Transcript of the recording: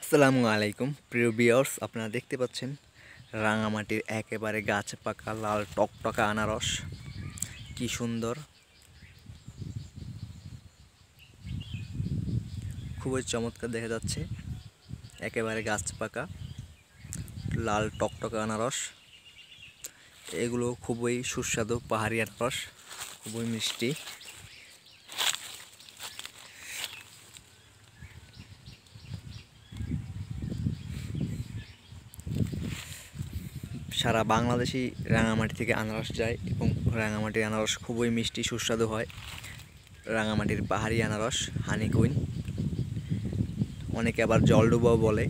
আসসালামু আলাইকুম প্রিয় ভিউয়ার্স, আপনারা দেখতে পাচ্ছেন রাঙামাটির একেবারে গাছে পাকা লাল টকটকা আনারস। কি সুন্দর, খুবই চমৎকার দেখা যাচ্ছে। একেবারে গাছ পাকা লাল টকটকা আনারস। এগুলো খুবই সুস্বাদু পাহাড়ি আনারস, খুবই মিষ্টি। সারা বাংলাদেশি রাঙামাটি থেকে আনারস যায় এবং রাঙামাটির আনারস খুবই মিষ্টি সুস্বাদু হয়। রাঙামাটির পাহাড়ি আনারস হানি কুইন, অনেকে আবার জলডুবাও বলে।